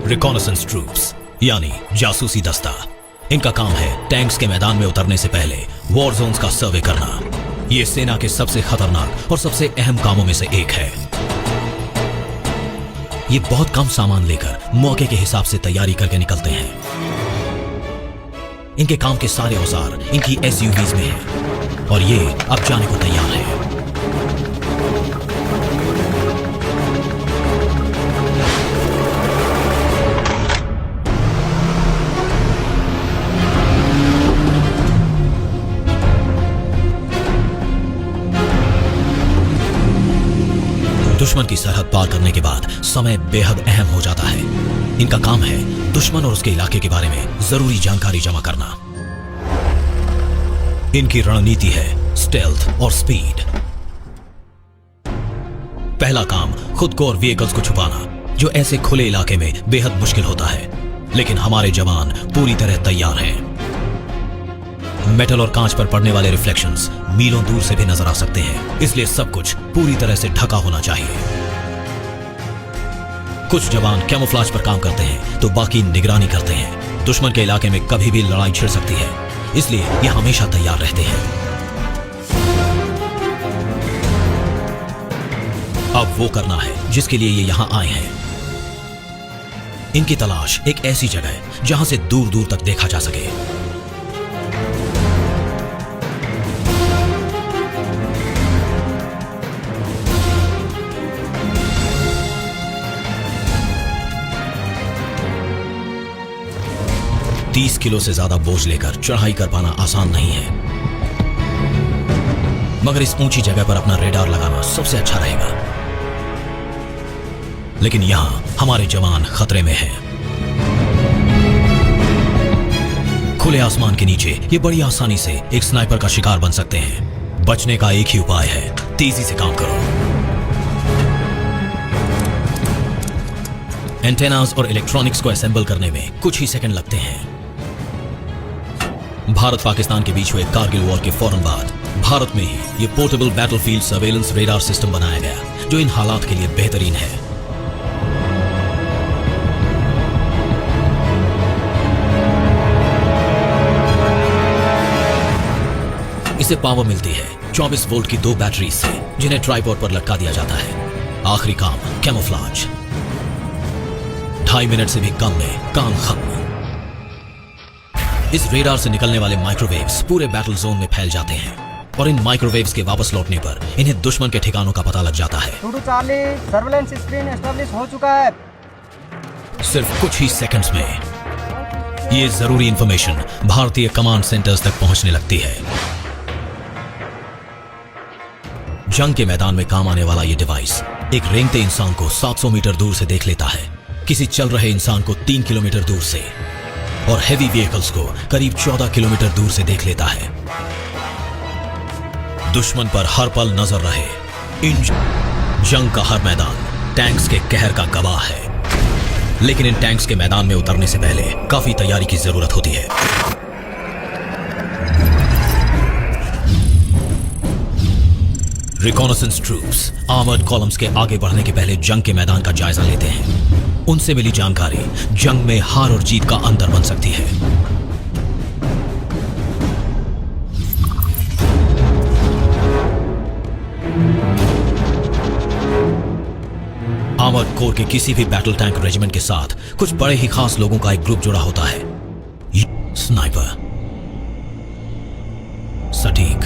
Reconnaissance troops यानी जासूसी दस्ता। इनका काम है टैंक्स के मैदान में उतरने से पहले वॉर जोन्स का सर्वे करना। ये सेना के सबसे खतरनाक और सबसे अहम कामों में से एक है। ये बहुत कम सामान लेकर मौके के हिसाब से तैयारी करके निकलते हैं। इनके काम के सारे औजार इनकी एसयूवीज में हैं और ये अब जाने को तैयार है। दुश्मन की सरहद पार करने के बाद समय बेहद अहम हो जाता है। इनका काम है दुश्मन और उसके इलाके के बारे में जरूरी जानकारी जमा करना। इनकी रणनीति है स्टेल्थ और स्पीड। पहला काम खुद को और व्हीकल्स को छुपाना, जो ऐसे खुले इलाके में बेहद मुश्किल होता है, लेकिन हमारे जवान पूरी तरह तैयार हैं। मेटल और कांच पर पड़ने वाले रिफ्लेक्शंस मीलों दूर से भी नजर आ सकते हैं, इसलिए सब कुछ पूरी तरह से ढका होना चाहिए। कुछ जवान कैमोफ्लेज पर काम करते हैं तो बाकी निगरानी करते हैं। दुश्मन के इलाके में कभी भी लड़ाई छिड़ सकती है, इसलिए ये हमेशा तैयार रहते हैं। अब वो करना है जिसके लिए ये यहां आए हैं। इनकी तलाश एक ऐसी जगह है जहां से दूर दूर तक देखा जा सके। 30 किलो से ज्यादा बोझ लेकर चढ़ाई कर पाना आसान नहीं है, मगर इस ऊंची जगह पर अपना रेडार लगाना सबसे अच्छा रहेगा। लेकिन यहां हमारे जवान खतरे में हैं। खुले आसमान के नीचे ये बड़ी आसानी से एक स्नाइपर का शिकार बन सकते हैं। बचने का एक ही उपाय है, तेजी से काम करो। एंटेनास और इलेक्ट्रॉनिक्स को असेंबल करने में कुछ ही सेकंड लगते हैं। भारत पाकिस्तान के बीच हुए कारगिल वॉर के फौरन बाद भारत में ही ये portable battlefield surveillance radar system बनाया गया, जो इन हालात के लिए बेहतरीन है। इसे पावर मिलती है 24 वोल्ट की 2 बैटरीज से, जिन्हें ट्राइपॉड पर लटका दिया जाता है। आखिरी काम कैमोफ्लेज। 2.5 मिनट से भी कम में काम खत्म। इस रेडार से निकलने वाले माइक्रोवेव्स पूरे बैटल जोन में फैल जाते हैं और इन माइक्रोवेव्स के वापस लौटने पर इन्हें दुश्मन के ठिकानों का पता लग जाता है। सर्वेलेंस स्क्रीन एस्टेब्लिश हो चुका है। सिर्फ कुछ ही सेकंड्स में ये जरूरी इंफॉर्मेशन भारतीय कमांड सेंटर्स तक पहुंचने लगती है। जंग के मैदान में काम आने वाला ये डिवाइस एक रेंगते इंसान को 700 मीटर दूर से देख लेता है, किसी चल रहे इंसान को 3 किलोमीटर दूर से और हेवी व्हीकल्स को करीब 14 किलोमीटर दूर से देख लेता है। दुश्मन पर हर पल नजर रहे। इन जंग का हर मैदान टैंक्स के कहर का गवाह है, लेकिन इन टैंक्स के मैदान में उतरने से पहले काफी तैयारी की जरूरत होती है। रिकॉनेसेंस ट्रूप्स आर्मर्ड कॉलम्स के आगे बढ़ने के पहले जंग के मैदान का जायजा लेते हैं। उनसे मिली जानकारी जंग में हार और जीत का अंतर बन सकती है। आर्मर्ड कोर के किसी भी बैटल टैंक रेजिमेंट के साथ कुछ बड़े ही खास लोगों का एक ग्रुप जुड़ा होता है। स्नाइपर, सटीक,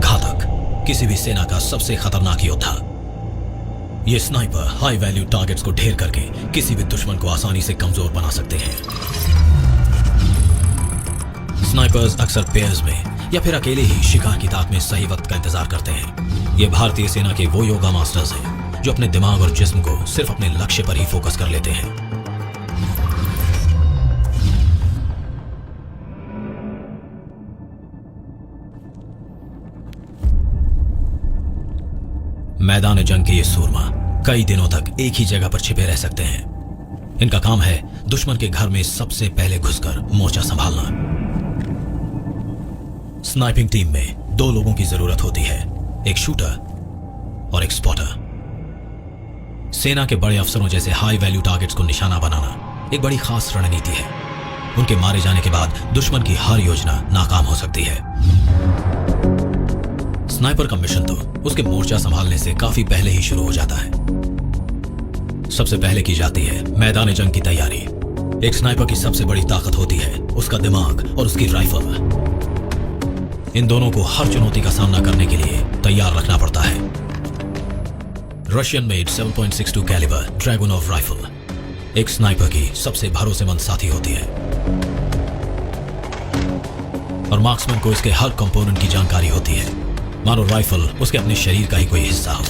घातक, किसी भी सेना का सबसे खतरनाक योद्धा। ये स्नाइपर हाई वैल्यू टारगेट्स को ढेर करके किसी भी दुश्मन को आसानी से कमजोर बना सकते हैं। स्नाइपर्स अक्सर पेयर्स में या फिर अकेले ही शिकार की ताक में सही वक्त का इंतजार करते हैं। ये भारतीय सेना के वो योगा मास्टर्स हैं जो अपने दिमाग और जिस्म को सिर्फ अपने लक्ष्य पर ही फोकस कर लेते हैं। मैदान जंग के ये सूरमा कई दिनों तक एक ही जगह पर छिपे रह सकते हैं। इनका काम है दुश्मन के घर में सबसे पहले घुसकर मोर्चा संभालना। स्नाइपिंग टीम में 2 लोगों की जरूरत होती है, एक शूटर और एक स्पॉटर। सेना के बड़े अफसरों जैसे हाई वैल्यू टारगेट्स को निशाना बनाना एक बड़ी खास रणनीति है। उनके मारे जाने के बाद दुश्मन की हर योजना नाकाम हो सकती है। स्नाइपर का मिशन तो उसके मोर्चा संभालने से काफी पहले ही शुरू हो जाता है। सबसे पहले की जाती है मैदान जंग की तैयारी। एक स्नाइपर की सबसे बड़ी ताकत होती है उसका दिमाग और उसकी राइफल। इन दोनों को हर चुनौती का सामना करने के लिए तैयार रखना पड़ता है। Russian made 7.62 calibre Dragunov rifle एक स्नाइपर की सबसे भरोसेमंद साथी होती है और मार्क्समैन को इसके हर कंपोनेंट की जानकारी होती है, मानो राइफल उसके अपने शरीर का ही कोई हिस्सा हो।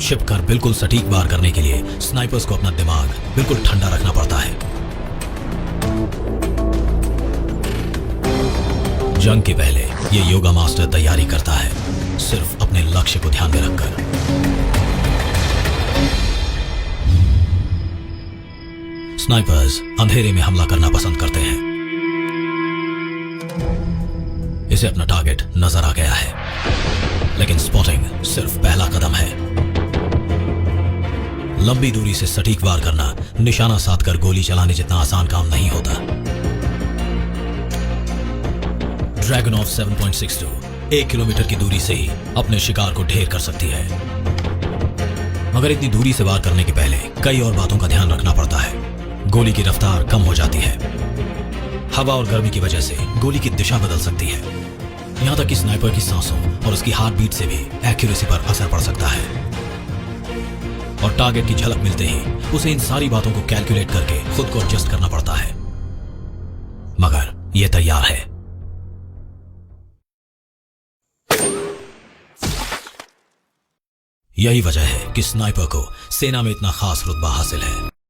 छिप कर बिल्कुल सटीक वार करने के लिए स्नाइपर्स को अपना दिमाग बिल्कुल ठंडा रखना पड़ता है। जंग के पहले ये योगा मास्टर तैयारी करता है, सिर्फ अपने लक्ष्य को ध्यान में रखकर। स्नाइपर्स अंधेरे में हमला करना पसंद करते हैं। इसे अपना टारगेट नजर आ गया है, लेकिन स्पॉटिंग सिर्फ पहला कदम है। लंबी दूरी से सटीक वार करना निशाना साधकर गोली चलाने जितना आसान काम नहीं होता। ड्रैगुनोव 7.62 1 किलोमीटर की दूरी से ही अपने शिकार को ढेर कर सकती है, मगर इतनी दूरी से वार करने के पहले कई और बातों का ध्यान रखना पड़ता है। गोली की रफ्तार कम हो जाती है, हवा और गर्मी की वजह से गोली की दिशा बदल सकती है। यहां तक कि स्नाइपर की सांसों और उसकी हार्ट बीट से भी एक्यूरेसी पर असर पड़ सकता है। और टारगेट की झलक मिलते ही उसे इन सारी बातों को कैलकुलेट करके खुद को एडजस्ट करना पड़ता है, मगर यह तैयार है। यही वजह है कि स्नाइपर को सेना में इतना खास रुतबा हासिल है।